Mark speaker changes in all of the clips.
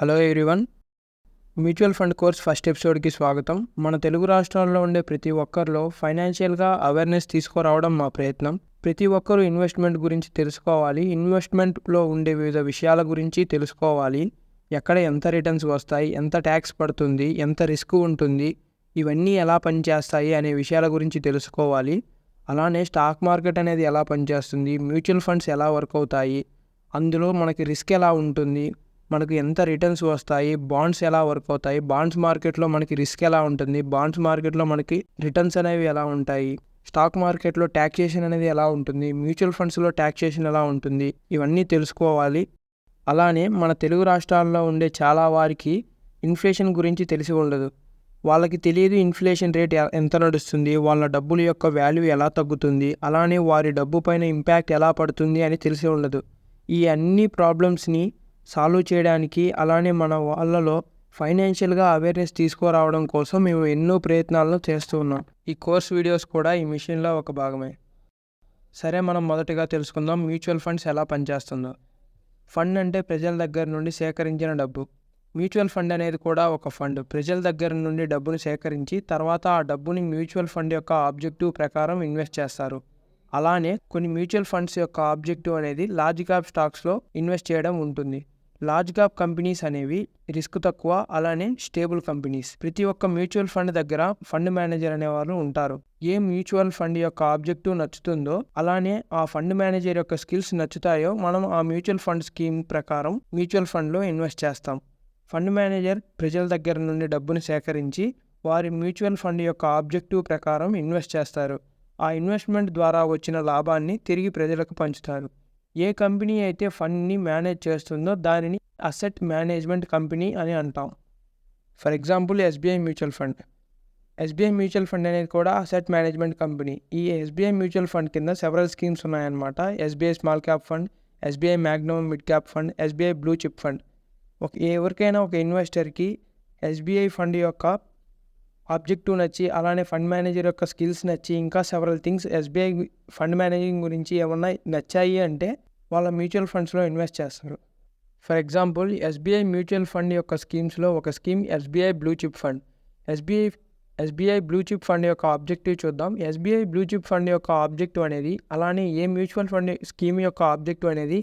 Speaker 1: Hello everyone, mutual fund course first ఎపిసోడ్కి స్వాగతం. మన తెలుగు రాష్ట్రాల్లో ఉండే ప్రతి ఒక్కరిలో ఫైనాన్షియల్గా అవేర్నెస్ తీసుకురావడం మా ప్రయత్నం. ప్రతి ఒక్కరూ ఇన్వెస్ట్మెంట్ గురించి తెలుసుకోవాలి, ఇన్వెస్ట్మెంట్లో ఉండే వివిధ విషయాల గురించి తెలుసుకోవాలి. ఎక్కడ ఎంత రిటర్న్స్ వస్తాయి, ఎంత ట్యాక్స్ పడుతుంది, ఎంత రిస్క్ ఉంటుంది, ఇవన్నీ ఎలా పనిచేస్తాయి అనే విషయాల గురించి తెలుసుకోవాలి. అలానే స్టాక్ మార్కెట్ అనేది ఎలా పనిచేస్తుంది, మ్యూచువల్ ఫండ్స్ ఎలా వర్క్ అవుతాయి, అందులో మనకి రిస్క్ ఎలా ఉంటుంది, మనకు ఎంత రిటర్న్స్ వస్తాయి, బాండ్స్ ఎలా వర్క్ అవుతాయి, బాండ్స్ మార్కెట్లో మనకి రిస్క్ ఎలా ఉంటుంది, బాండ్స్ మార్కెట్లో మనకి రిటర్న్స్ అనేవి ఎలా ఉంటాయి, స్టాక్ మార్కెట్లో ట్యాక్సేషన్ అనేది ఎలా ఉంటుంది, మ్యూచువల్ ఫండ్స్లో ట్యాక్సేషన్ ఎలా ఉంటుంది, ఇవన్నీ తెలుసుకోవాలి. అలానే మన తెలుగు రాష్ట్రాల్లో ఉండే చాలా వారికి ఇన్ఫ్లేషన్ గురించి తెలిసి ఉండదు. వాళ్ళకి తెలియదు ఇన్ఫ్లేషన్ రేట్ ఎంత నడుస్తుంది, వాళ్ళ డబ్బుల యొక్క వాల్యూ ఎలా తగ్గుతుంది, అలానే వారి డబ్బు పైన ఇంపాక్ట్ ఎలా పడుతుంది అని తెలిసి ఉండదు. ఈ అన్ని ప్రాబ్లమ్స్ని సాల్వ్ చేయడానికి, అలానే మన వాళ్ళలో ఫైనాన్షియల్గా అవేర్నెస్ తీసుకురావడం కోసం మేము ఎన్నో ప్రయత్నాలను చేస్తూ ఉన్నాం. ఈ కోర్స్ వీడియోస్ కూడా ఈ మిషన్లో ఒక భాగమే. సరే, మనం మొదటగా తెలుసుకుందాం మ్యూచువల్ ఫండ్స్ ఎలా పనిచేస్తుందో. ఫండ్ అంటే ప్రజల దగ్గర నుండి సేకరించిన డబ్బు. మ్యూచువల్ ఫండ్ అనేది కూడా ఒక ఫండ్. ప్రజల దగ్గర నుండి డబ్బును సేకరించి తర్వాత ఆ డబ్బుని మ్యూచువల్ ఫండ్ యొక్క ఆబ్జెక్టివ్ ప్రకారం ఇన్వెస్ట్ చేస్తారు. అలానే కొన్ని మ్యూచువల్ ఫండ్స్ యొక్క ఆబ్జెక్టివ్ అనేది లార్జ్ క్యాప్ స్టాక్స్లో ఇన్వెస్ట్ చేయడం ఉంటుంది. లార్జ్ క్యాప్ కంపెనీస్ అనేవి రిస్క్ తక్కువ, అలానే స్టేబుల్ కంపెనీస్. ప్రతి ఒక్క మ్యూచువల్ ఫండ్ దగ్గర ఫండ్ మేనేజర్ అనేవారు ఉంటారు. ఏ మ్యూచువల్ ఫండ్ యొక్క ఆబ్జెక్టివ్ నచ్చుతుందో, అలానే ఆ ఫండ్ మేనేజర్ యొక్క స్కిల్స్ నచ్చుతాయో మనం ఆ మ్యూచువల్ ఫండ్ స్కీమ్ ప్రకారం మ్యూచువల్ ఫండ్లో ఇన్వెస్ట్ చేస్తాం. ఫండ్ మేనేజర్ ప్రజల దగ్గర నుండి డబ్బును సేకరించి వారి మ్యూచువల్ ఫండ్ యొక్క ఆబ్జెక్టివ్ ప్రకారం ఇన్వెస్ట్ చేస్తారు. ఆ ఇన్వెస్ట్మెంట్ ద్వారా వచ్చిన లాభాన్ని తిరిగి ప్రజలకు పంచుతారు. ఏ కంపెనీ అయితే ఫండ్ని మేనేజ్ చేస్తుందో దానిని అసెట్ మేనేజ్మెంట్ కంపెనీ అని అంటాం. For example SBI mutual fund. SBI mutual fund అనేది కూడా అసెట్ మేనేజ్మెంట్ కంపెనీ. ఈ ఎస్బీఐ మ్యూచువల్ ఫండ్ కింద సెవరల్ స్కీమ్స్ ఉన్నాయన్నమాట. SBI small cap fund, SBI Magnum mid cap fund, SBI blue chip fund. ఎవరికైనా ఒక ఇన్వెస్టర్కి ఎస్బీఐ ఫండ్ యొక్క objective నచ్చి, అలానే ఫండ్ మేనేజర్ యొక్క స్కిల్స్ నచ్చి, ఇంకా several things SBI fund managing గురించి ఏమన్నా నచ్చాయి అంటే వాళ్ళ మ్యూచువల్ ఫండ్స్లో ఇన్వెస్ట్ చేస్తారు. For example SBI mutual fund యొక్క స్కీమ్స్లో ఒక scheme SBI blue chip fund. SBI blue chip fund యొక్క ఆబ్జెక్టివ్ చూద్దాం. ఎస్బీఐ బ్లూ చిప్ ఫండ్ యొక్క ఆబ్జెక్టివ్ అనేది, అలానే ఏ మ్యూచువల్ ఫండ్ స్కీమ్ యొక్క ఆబ్జెక్టివ్ అనేది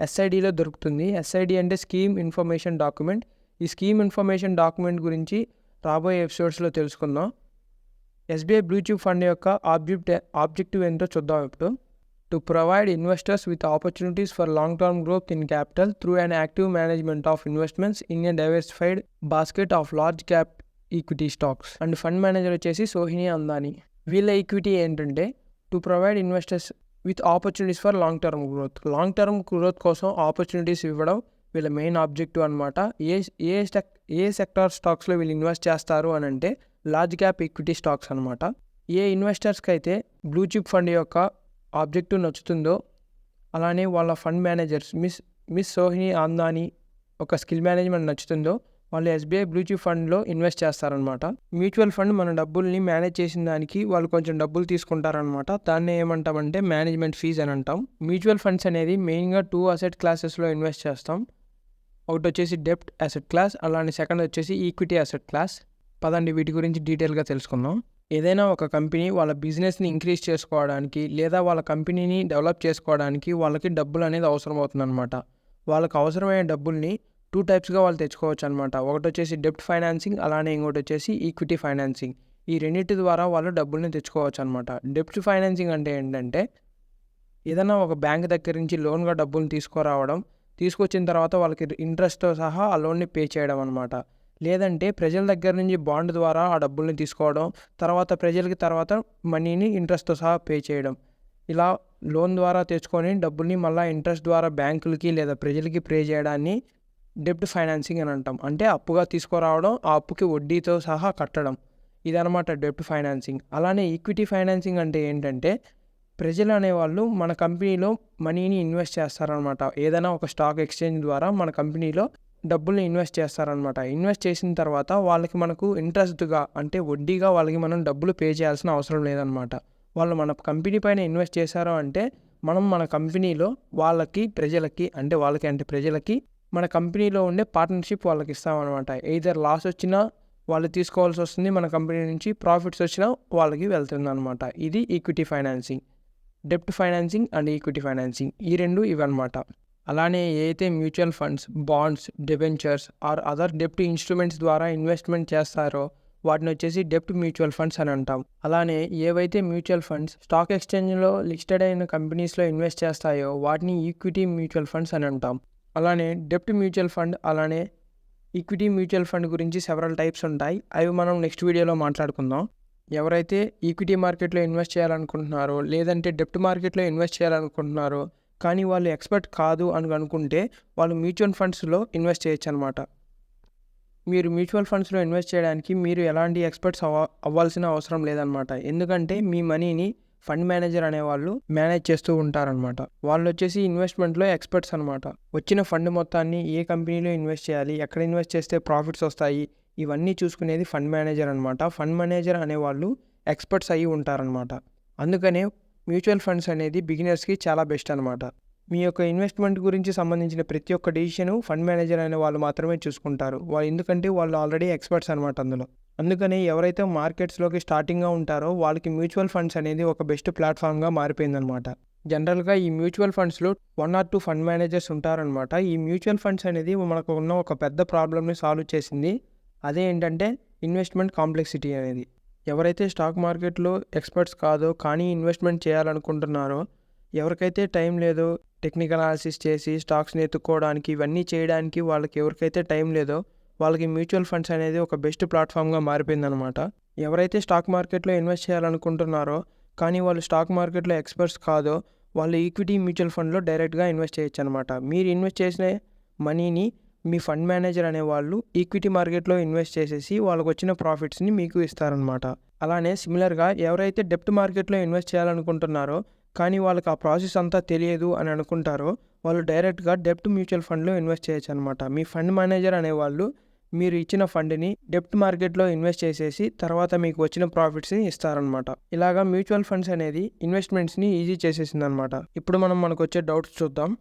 Speaker 1: ఎస్ఐడిలో దొరుకుతుంది. ఎస్ఐడి అంటే స్కీమ్ ఇన్ఫర్మేషన్ డాక్యుమెంట్. ఈ స్కీమ్ ఇన్ఫర్మేషన్ డాక్యుమెంట్ గురించి రాబోయే ఎపిసోడ్స్లో తెలుసుకుందాం. ఎస్బీఐ బ్లూ చిప్ ఫండ్ యొక్క ఆబ్జెక్టివ్ ఏంటో చూద్దాం ఇప్పుడు. To provide investors with opportunities for long term growth in capital through an active management of investments in a diversified basket of large cap equity stocks. And fund manager వచ్చేసి సోహిని అందాని. వీళ్ళ equity ఏంటంటే to provide investors with opportunities for long term growth. Long term growth కోసం opportunities ఇవ్వడం వీళ్ళ main objective అనమాట. ఏ sector స్టాక్స్లో వీళ్ళు invest చేస్తారు అని అంటే లార్జ్ క్యాప్ ఈక్విటీ స్టాక్స్ అనమాట. ఏ ఇన్వెస్టర్స్కి అయితే బ్లూ చిప్ ఫండ్ యొక్క ఆబ్జెక్టివ్ నచ్చుతుందో, అలానే వాళ్ళ ఫండ్ మేనేజర్స్ మిస్ సోహిని ఆందాని ఒక స్కిల్ మేనేజ్మెంట్ నచ్చుతుందో వాళ్ళు ఎస్బీఐ బ్లూ చిప్ ఫండ్లో ఇన్వెస్ట్ చేస్తారనమాట. మ్యూచువల్ ఫండ్ మన డబ్బుల్ని మేనేజ్ చేసిన దానికి వాళ్ళు కొంచెం డబ్బులు తీసుకుంటారనమాట. దాన్ని ఏమంటామంటే మేనేజ్మెంట్ ఫీజ్ అని అంటాం. మ్యూచువల్ ఫండ్స్ అనేది మెయిన్గా 2 అసెట్ క్లాసెస్లో ఇన్వెస్ట్ చేస్తాం. ఒకటి వచ్చేసి డెప్ట్ అసెట్ క్లాస్, అలానే సెకండ్ వచ్చేసి ఈక్విటీ అసెట్ క్లాస్. పదండి వీటి గురించి డీటెయిల్గా తెలుసుకుందాం. ఏదైనా ఒక కంపెనీ వాళ్ళ బిజినెస్ని ఇంక్రీజ్ చేసుకోవడానికి, లేదా వాళ్ళ కంపెనీని డెవలప్ చేసుకోవడానికి వాళ్ళకి డబ్బులు అనేది అవసరం అవుతుందన్నమాట. వాళ్ళకి అవసరమైన డబ్బుల్ని 2 టైప్స్గా వాళ్ళు తెచ్చుకోవచ్చు అనమాట. ఒకటి వచ్చేసి డెప్ట్ ఫైనాన్సింగ్, అలానే ఇంకోటి వచ్చేసి ఈక్విటీ ఫైనాన్సింగ్. ఈ రెండింటి ద్వారా వాళ్ళు డబ్బుల్ని తెచ్చుకోవచ్చు అనమాట. డెప్ట్ ఫైనాన్సింగ్ అంటే ఏంటంటే ఏదైనా ఒక బ్యాంక్ దగ్గర నుంచి లోన్గా డబ్బులు తీసుకొచ్చిన తర్వాత వాళ్ళకి ఇంట్రెస్ట్తో సహా ఆ లోన్ని పే చేయడం అనమాట. లేదంటే ప్రజల దగ్గర నుంచి బాండ్ ద్వారా ఆ డబ్బుల్ని తీసుకోవడం, తర్వాత మనీని ఇంట్రెస్ట్తో సహా పే చేయడం. ఇలా లోన్ ద్వారా తెచ్చుకొని డబ్బుల్ని మళ్ళీ ఇంట్రెస్ట్ ద్వారా బ్యాంకులకి లేదా ప్రజలకి పే చేయడాన్ని డెప్ట్ ఫైనాన్సింగ్ అని అంటాం. అంటే అప్పుగా తీసుకురావడం, ఆ అప్పుకి వడ్డీతో సహా కట్టడం, ఇదనమాట డెప్ట్ ఫైనాన్సింగ్. అలానే ఈక్విటీ ఫైనాన్సింగ్ అంటే ఏంటంటే ప్రజలు అనేవాళ్ళు మన కంపెనీలో మనీని ఇన్వెస్ట్ చేస్తారనమాట. ఏదైనా ఒక స్టాక్ ఎక్స్చేంజ్ ద్వారా మన కంపెనీలో డబ్బుల్ని ఇన్వెస్ట్ చేస్తారనమాట. ఇన్వెస్ట్ చేసిన తర్వాత మనకు ఇంట్రెస్ట్గా అంటే వడ్డీగా వాళ్ళకి మనం డబ్బులు పే చేయాల్సిన అవసరం లేదనమాట. వాళ్ళు మన కంపెనీ పైన ఇన్వెస్ట్ చేశారు అంటే మనం మన కంపెనీలో ప్రజలకి మన కంపెనీలో ఉండే పార్ట్నర్షిప్ వాళ్ళకి ఇస్తామన్నమాట. ఎయిదర్ లాస్ వచ్చినా వాళ్ళు తీసుకోవాల్సి వస్తుంది మన కంపెనీ నుంచి, ప్రాఫిట్స్ వచ్చినా వాళ్ళకి వెళ్తుందన్నమాట. ఇది ఈక్విటీ ఫైనాన్సింగ్. డెప్ట్ ఫైనాన్సింగ్ అండ్ ఈక్విటీ ఫైనాన్సింగ్ ఈ రెండు ఇవన్నమాట. అలానే ఏదైతే mutual funds, bonds, debentures or other డెప్ట్ ఇన్స్ట్రుమెంట్స్ ద్వారా ఇన్వెస్ట్మెంట్ చేస్తారో వాటిని వచ్చేసి డెప్ట్ మ్యూచువల్ ఫండ్స్ అని అంటాం. అలానే ఏవైతే మ్యూచువల్ ఫండ్స్ స్టాక్ ఎక్స్చేంజ్లో లిస్టెడ్ అయిన కంపెనీస్లో ఇన్వెస్ట్ చేస్తాయో వాటిని ఈక్విటీ మ్యూచువల్ ఫండ్స్ అని అంటాం. అలానే డెప్ట్ మ్యూచువల్ ఫండ్ అలానే ఈక్విటీ మ్యూచువల్ ఫండ్ గురించి సెవరల్ టైప్స్ ఉంటాయి. అవి మనం నెక్స్ట్ వీడియోలో మాట్లాడుకుందాం. ఎవరైతే ఈక్విటీ మార్కెట్లో ఇన్వెస్ట్ చేయాలనుకుంటున్నారో లేదంటే డెప్ట్ మార్కెట్లో ఇన్వెస్ట్ చేయాలనుకుంటున్నారో కానీ వాళ్ళు ఎక్స్పర్ట్ కాదు అని అనుకుంటే వాళ్ళు మ్యూచువల్ ఫండ్స్లో ఇన్వెస్ట్ చేయొచ్చు అనమాట. మీరు మ్యూచువల్ ఫండ్స్లో ఇన్వెస్ట్ చేయడానికి మీరు ఎలాంటి ఎక్స్పర్ట్స్ అవ్వాల్సిన అవసరం లేదనమాట. ఎందుకంటే మీ మనీని ఫండ్ మేనేజర్ అనేవాళ్ళు మేనేజ్ చేస్తూ ఉంటారనమాట. వాళ్ళు వచ్చేసి ఇన్వెస్ట్మెంట్లో ఎక్స్పర్ట్స్ అనమాట. వచ్చిన ఫండ్ మొత్తాన్ని ఏ కంపెనీలో ఇన్వెస్ట్ చేయాలి, ఎక్కడ ఇన్వెస్ట్ చేస్తే ప్రాఫిట్స్ వస్తాయి, ఇవన్నీ చూసుకునేది ఫండ్ మేనేజర్ అనమాట. ఫండ్ మేనేజర్ అనేవాళ్ళు ఎక్స్పర్ట్స్ అయ్యి ఉంటారనమాట. అందుకనే మ్యూచువల్ ఫండ్స్ అనేది బిగినర్స్కి చాలా బెస్ట్ అనమాట. మీ యొక్క ఇన్వెస్ట్మెంట్ గురించి సంబంధించిన ప్రతి ఒక్క డెసిషన్ ఫండ్ మేనేజర్ అనే వాళ్ళు మాత్రమే చూసుకుంటారు. ఎందుకంటే వాళ్ళు ఆల్రెడీ ఎక్స్పర్ట్స్ అనమాట అందులో. అందుకని ఎవరైతే మార్కెట్స్లోకి స్టార్టింగ్గా ఉంటారో వాళ్ళకి మ్యూచువల్ ఫండ్స్ అనేది ఒక బెస్ట్ ప్లాట్ఫామ్గా మారిపోయిందనమాట. జనరల్గా ఈ మ్యూచువల్ ఫండ్స్లో 1 or 2 ఫండ్ మేనేజర్స్ ఉంటారనమాట. ఈ మ్యూచువల్ ఫండ్స్ అనేది మనకు ఉన్న ఒక పెద్ద ప్రాబ్లమ్ని సాల్వ్ చేసింది. అదే ఏంటంటే ఇన్వెస్ట్మెంట్ కాంప్లెక్సిటీ అనేది. ఎవరైతే స్టాక్ మార్కెట్లో ఎక్స్పర్ట్స్ కాదో కానీ ఇన్వెస్ట్మెంట్ చేయాలనుకుంటున్నారో, ఎవరికైతే టైం లేదో టెక్నికల్ అనాలిసిస్ చేసి స్టాక్స్ని ఎత్తుక్కోవడానికి ఇవన్నీ చేయడానికి వాళ్ళకి ఎవరికైతే టైం లేదో వాళ్ళకి మ్యూచువల్ ఫండ్స్ అనేది ఒక బెస్ట్ ప్లాట్ఫామ్గా మారిపోయిందనమాట. ఎవరైతే స్టాక్ మార్కెట్లో ఇన్వెస్ట్ చేయాలనుకుంటున్నారో కానీ వాళ్ళు స్టాక్ మార్కెట్లో ఎక్స్పర్ట్స్ కాదో వాళ్ళు ఈక్విటీ మ్యూచువల్ ఫండ్లో డైరెక్ట్గా ఇన్వెస్ట్ చేయొచ్చు అనమాట. మీరు ఇన్వెస్ట్ చేసిన మనీని మీ ఫండ్ మేనేజర్ అనేవాళ్ళు ఈక్విటీ మార్కెట్లో ఇన్వెస్ట్ చేసేసి వాళ్ళకు వచ్చిన ప్రాఫిట్స్ని మీకు ఇస్తారనమాట. అలానే సిమిలర్గా ఎవరైతే డెప్ట్ మార్కెట్లో ఇన్వెస్ట్ చేయాలనుకుంటున్నారో కానీ వాళ్ళకి ఆ ప్రాసెస్ అంతా తెలియదు అని అనుకుంటారో వాళ్ళు డైరెక్ట్గా డెప్ట్ మ్యూచువల్ ఫండ్లో ఇన్వెస్ట్ చేయొచ్చు అనమాట. మీ ఫండ్ మేనేజర్ అనేవాళ్ళు మీరు ఇచ్చిన ఫండ్ని డెప్ట్ మార్కెట్లో ఇన్వెస్ట్ చేసేసి తర్వాత మీకు వచ్చిన ప్రాఫిట్స్ని ఇస్తారనమాట. ఇలాగా మ్యూచువల్ ఫండ్స్ అనేది ఇన్వెస్ట్మెంట్స్ని ఈజీ చేసేసింది అనమాట. ఇప్పుడు మనకు వచ్చే డౌట్స్ చూద్దాం.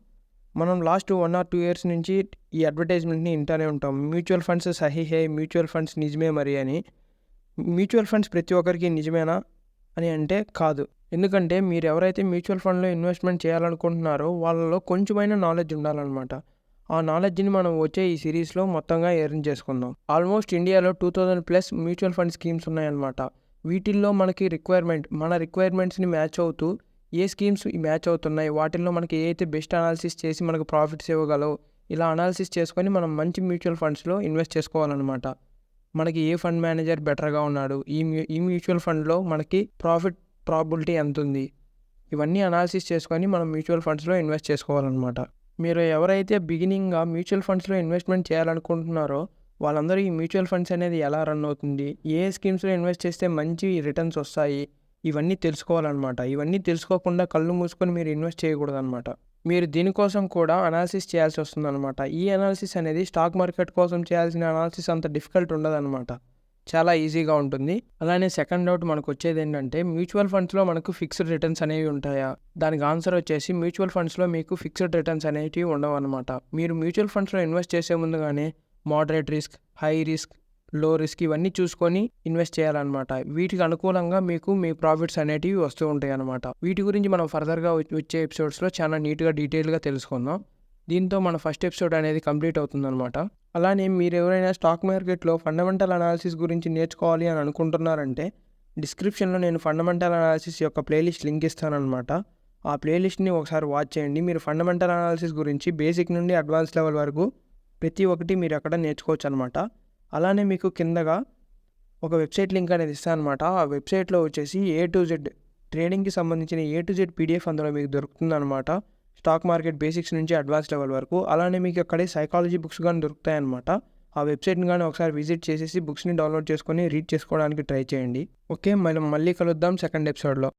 Speaker 1: మనం లాస్ట్ 1 or 2 years నుంచి ఈ అడ్వర్టైజ్మెంట్ని వింటూనే ఉంటాం. మ్యూచువల్ ఫండ్స్ సహీ హే, మ్యూచువల్ ఫండ్స్ నిజమే మరి అని. మ్యూచువల్ ఫండ్స్ ప్రతి ఒక్కరికి నిజమేనా అని అంటే కాదు. ఎందుకంటే మీరు ఎవరైతే మ్యూచువల్ ఫండ్లో ఇన్వెస్ట్మెంట్ చేయాలనుకుంటున్నారో వాళ్ళలో కొంచెమైనా నాలెడ్జ్ ఉండాలన్నమాట. ఆ నాలెడ్జ్ని మనం వచ్చే ఈ సిరీస్లో మొత్తంగా ఎర్న్ చేసుకుందాం. ఆల్మోస్ట్ ఇండియాలో 2000+ మ్యూచువల్ ఫండ్ స్కీమ్స్ ఉన్నాయన్నమాట. వీటిల్లో మనకి మన రిక్వైర్మెంట్స్ని మ్యాచ్ అవుతూ ఏ స్కీమ్స్ మ్యాచ్ అవుతున్నాయి, వాటిల్లో మనకి ఏ అయితే బెస్ట్ అనాలిసిస్ చేసి మనకు ప్రాఫిట్స్ ఇవ్వగలవు, ఇలా అనాలిసిస్ చేసుకొని మనం మంచి మ్యూచువల్ ఫండ్స్లో ఇన్వెస్ట్ చేసుకోవాలన్నమాట. మనకి ఏ ఫండ్ మేనేజర్ బెటర్గా ఉన్నాడు, ఈ మ్యూచువల్ ఫండ్లో మనకి ప్రాఫిట్ ప్రాబిలిటీ ఎంత ఉంది, ఇవన్నీ అనాలిసిస్ చేసుకొని మనం మ్యూచువల్ ఫండ్స్లో ఇన్వెస్ట్ చేసుకోవాలన్నమాట. మీరు ఎవరైతే బిగినింగ్గా మ్యూచువల్ ఫండ్స్లో ఇన్వెస్ట్మెంట్ చేయాలనుకుంటున్నారో వాళ్ళందరూ ఈ మ్యూచువల్ ఫండ్స్ అనేది ఎలా రన్ అవుతుంది, ఏ స్కీమ్స్లో ఇన్వెస్ట్ చేస్తే మంచి రిటర్న్స్ వస్తాయి, ఇవన్నీ తెలుసుకోవాలన్నమాట. ఇవన్నీ తెలుసుకోకుండా కళ్ళు మూసుకొని మీరు ఇన్వెస్ట్ చేయకూడదు అనమాట. మీరు దీనికోసం కూడా అనాలిసిస్ చేయాల్సి వస్తుందన్నమాట. ఈ అనాలిసిస్ అనేది స్టాక్ మార్కెట్ కోసం చేయాల్సిన అనాలిసిస్ అంత డిఫికల్ట్ ఉండదన్నమాట, చాలా ఈజీగా ఉంటుంది. అలానే సెకండ్ డౌట్ మనకు వచ్చేది ఏంటంటే మ్యూచువల్ ఫండ్స్లో మనకు ఫిక్స్డ్ రిటర్న్స్ అనేవి ఉంటాయా? దానికి ఆన్సర్ వచ్చేసి మ్యూచువల్ ఫండ్స్లో మీకు ఫిక్స్డ్ రిటర్న్స్ అనేవి ఉండవు అనమాట. మీరు మ్యూచువల్ ఫండ్స్లో ఇన్వెస్ట్ చేసే ముందుగానే మోడరేట్ రిస్క్, హై రిస్క్, లో రిస్క్ ఇవన్నీ చూసుకొని ఇన్వెస్ట్ చేయాలన్నమాట. వీటికి అనుకూలంగా మీకు మీ ప్రాఫిట్స్ అనేటివి వస్తూ ఉంటాయి అన్నమాట. వీటి గురించి మనం ఫర్దర్గా వచ్చే ఎపిసోడ్స్లో చాలా నీట్గా డీటెయిల్గా తెలుసుకుందాం. దీంతో మన ఫస్ట్ ఎపిసోడ్ అనేది కంప్లీట్ అవుతుందన్నమాట. అలానే మీరు ఎవరైనా స్టాక్ మార్కెట్లో ఫండమెంటల్ అనాలిసిస్ గురించి నేర్చుకోవాలి అని అనుకుంటున్నారంటే డిస్క్రిప్షన్లో నేను ఫండమెంటల్ అనాలిసిస్ యొక్క ప్లేలిస్ట్ లింక్ ఇస్తానన్నమాట. ఆ ప్లేలిస్ట్ని ఒకసారి వాచ్ చేయండి. మీరు ఫండమెంటల్ అనాలిసిస్ గురించి బేసిక్ నుండి అడ్వాన్స్ లెవెల్ వరకు ప్రతి ఒక్కటి మీరు అక్కడ నేర్చుకోవచ్చు అనమాట. అలానే మీకు కిందగా ఒక వెబ్సైట్ లింక్ అనేది ఇస్తాను అనమాట. ఆ వెబ్సైట్లో వచ్చేసి A to Z ట్రేడింగ్కి సంబంధించిన A to Z PDF అందులో మీకు దొరుకుతుంది అనమాట. స్టాక్ మార్కెట్ బేసిక్స్ నుంచి అడ్వాన్స్ లెవెల్ వరకు. అలానే మీకు అక్కడే సైకాలజీ బుక్స్ కానీ దొరుకుతాయన్నమాట. ఆ వెబ్సైట్ని కానీ ఒకసారి విజిట్ చేసేసి బుక్స్ని డౌన్లోడ్ చేసుకొని రీడ్ చేసుకోవడానికి ట్రై చేయండి. ఓకే, మళ్ళీ కలుద్దాం సెకండ్ ఎపిసోడ్లో.